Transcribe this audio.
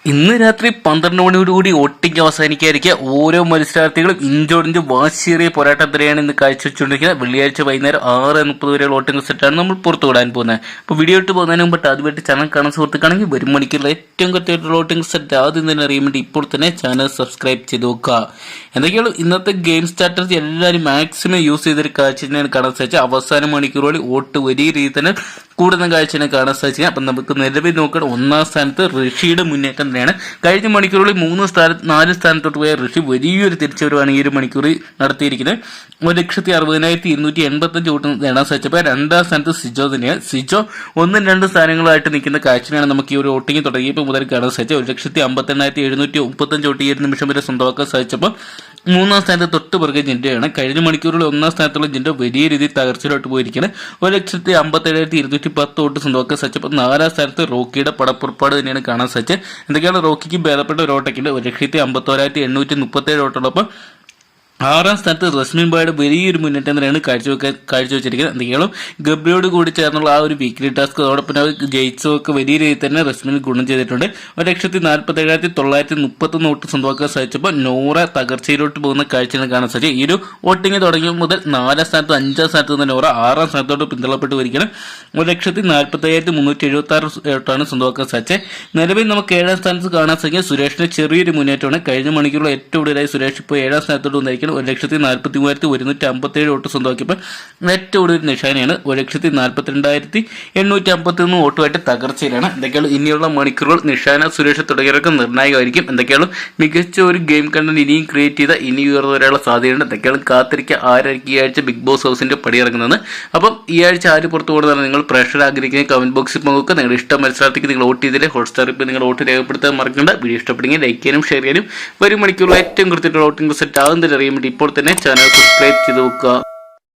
ഇന്ന് രാത്രി 12 മണിയോടുകൂടി വോട്ടിംഗ് അവസാനിക്കാതിരിക്കുക. ഓരോ മത്സരാർത്ഥികളും ഇഞ്ചോടിഞ്ച് വാശിയേറിയ പോരാട്ടത്തിനെയാണ് ഇന്ന് കാഴ്ചവെച്ചുകൊണ്ടിരിക്കുന്നത്. വെള്ളിയാഴ്ച വൈകുന്നേരം 6:30 വരെ വോട്ടിംഗ് സെറ്റാണ് നമ്മൾ പുറത്തു വിടാൻ പോകുന്നത്. അപ്പോൾ വീഡിയോ ഇട്ട് പോകുന്നതിന് മുമ്പ് ആദ്യമായിട്ട് ചാനൽ കാണാൻ സുഹൃത്തുക്കാണെങ്കിൽ വരും മണിക്കുള്ള ഏറ്റവും കൃത്യമായിട്ടുള്ള വോട്ടിംഗ് സെറ്റ് ആദ്യം തന്നെ അറിയാൻ വേണ്ടി ഇപ്പോൾ തന്നെ ചാനൽ സബ്സ്ക്രൈബ് ചെയ്ത് നോക്കുക. എന്തൊക്കെയാണ് ഇന്നത്തെ ഗെയിം സ്റ്റാർട്ടേഴ്സ് എല്ലാവരും മാക്സിമം യൂസ് ചെയ്തൊരു കാഴ്ച തന്നെയാണ് കാണാൻ സാധിച്ചത്. അവസാന മണിക്കൂറുകളിൽ വോട്ട് വലിയ രീതിയിൽ തന്നെ കൂടുതൽ കാഴ്ചയാണ് കാണാൻ സാധിച്ചത്. അപ്പം നമുക്ക് നിലവിൽ നോക്കണം, ഒന്നാം സ്ഥാനത്ത് ഋഷിയുടെ മുന്നേറ്റം തന്നെയാണ്. കഴിഞ്ഞ മണിക്കൂറുകളിൽ 4 സ്ഥാനത്തോട്ട് പോയ ഋഷി വലിയൊരു തിരിച്ചുവരവാണ് ഈ ഒരു മണിക്കൂറിൽ നടത്തിയിരിക്കുന്നത്. 1,60,285 വോട്ട് നേടാൻ സാധിച്ചപ്പോൾ രണ്ടാം സ്ഥാനത്ത് സിജോ തന്നെയാണ്. സിജോ 1-2 സ്ഥാനങ്ങളായിട്ട് നിൽക്കുന്ന കാഴ്ചയാണ് നമുക്ക് ഈ ഒരു വോട്ടിംഗ് തുടങ്ങിയപ്പോൾ മുതൽ കാണാൻ സാധിച്ചത്. 1,82,735 വോട്ട് ഈ ഒരു നിമിഷം വരെ സ്വന്തമാക്കാൻ സാധിച്ചപ്പോൾ മൂന്നാം സ്ഥാനത്ത് തൊട്ട് പുറകെ ജിൻഡോയാണ്. കഴിഞ്ഞ മണിക്കൂറുകളിൽ ഒന്നാം സ്ഥാനത്തുള്ള ജിൻഡോ വലിയ രീതിയിൽ തകർച്ചയിലോട്ട് പോയിരിക്കുന്നത്. 1,57,210 വോട്ട് സ്വന്തമാക്കാൻ സാധിച്ചപ്പോൾ 4ാം സ്ഥാനത്ത് റോക്കിയുടെ പടപ്പുറപ്പാട് തന്നെയാണ് കാണാൻ സാധിച്ചത്. എന്തൊക്കെയാണ് റോക്കിക്ക് ഭേദപ്പെട്ട ഒരു വോട്ടൊക്കെയുണ്ട്. 1,51,837 വോട്ടുള്ളപ്പോൾ 6ാം സ്ഥാനത്ത് റസ്മിൻ ബോയുടെ വലിയൊരു മുന്നേറ്റം തന്നെയാണ് കാഴ്ചവെച്ചിരിക്കുന്നത്. എന്തെങ്കിലും ഗബ്രിയോട് കൂടി ചേർന്നുള്ള ആ ഒരു വീക്ക്ലി ടാസ്ക് അതോടൊപ്പം ജയിച്ചതൊക്കെ വലിയ രീതിയിൽ തന്നെ റസ്മിന് ഗുണം ചെയ്തിട്ടുണ്ട്. 1,47,931 വോട്ട് സ്വന്തമാക്കാൻ സാധിച്ചപ്പോൾ നോറ തകർച്ചയിലോട്ട് പോകുന്ന കാഴ്ചയാണ് കാണാൻ സാധിച്ചത്. ഈ ഒരു വോട്ടിംഗ് തുടങ്ങിയ മുതൽ 4ാം സ്ഥാനത്ത് 5ാം സ്ഥാനത്ത് നിന്ന് നോറ 6ാം സ്ഥാനത്തോട്ട് പിന്തള്ളപ്പെട്ട് വരികയാണ്. 1,45,376 വോട്ടാണ് സ്വന്തമാക്കാൻ സാധിച്ചത്. നിലവിൽ നമുക്ക് 7ാം സ്ഥാനത്ത് കാണാൻ സാധിക്കുക സുരേഷിന്റെ ചെറിയൊരു മുന്നേറ്റമാണ്. കഴിഞ്ഞ മണിക്കൂറിൽ ഏറ്റവും കൂടുതലായി സുരേഷ് ഇപ്പോൾ 7ാം സ്ഥാനത്തോട്ട് വന്നിരിക്കുന്നത്. 1,43,157 വോട്ട് സ്വന്തമാക്കിയപ്പോൾ ഏറ്റവും കൂടുതൽ നിഷാനയാണ്. 1,42,851 വോട്ടുമായിട്ട് തകർച്ചയിലാണ്. എന്തൊക്കെയാണ് ഇനിയുള്ള മണിക്കൂറുകൾ നിഷാന സുരേഷ് തുടങ്ങിയവർക്ക് നിർണായകമായിരിക്കും. എന്തൊക്കെയാണ് മികച്ച ഒരു ഗെയിം കണ്ടന്റ് ഇനിയും ക്രിയേറ്റ് ചെയ്ത ഇനി ഉയർന്നു വരാനുള്ള സാധ്യതയുണ്ട്. എന്തൊക്കെയാണ് കാത്തിരിക്കുക ആരായിരിക്കും ഈ ആഴ്ച ബിഗ് ബോസ് ഹൗസിന്റെ പടിയിറങ്ങുന്നത്. അപ്പം ഈ ആഴ്ച ആര് പുറത്തു പോകുന്നതാണ് നിങ്ങൾ പ്രേക്ഷകർ ആഗ്രഹിക്കുന്ന കമന്റ് ബോക്സിൽ പങ്കുവെക്കുക. നിങ്ങളുടെ ഇഷ്ടം മത്സരാർത്ഥിക്ക് നിങ്ങൾ വോട്ട് ചെയ്തില്ലേ ഹോട്ട്സ്റ്റാർ ഇപ്പോൾ നിങ്ങൾ വോട്ട് രേഖപ്പെടുത്താൻ മറക്കണ്ട. വീഡിയോ ഇഷ്ടപ്പെടുമെങ്കിൽ ലൈക്ക് ചെയ്യാനും ഷെയർ ചെയ്യാനും വരും മണിക്കൂറുകൾ ഏറ്റവും കൃത്യമായിട്ടുള്ള വോട്ടിംഗ് സെറ്റ് ആകുന്നതിൽ അറിയാൻ വേണ്ടി ഇപ്പോൾ തന്നെ ചാനൽ സബ്സ്ക്രൈബ് ചെയ്ത് നോക്കുക.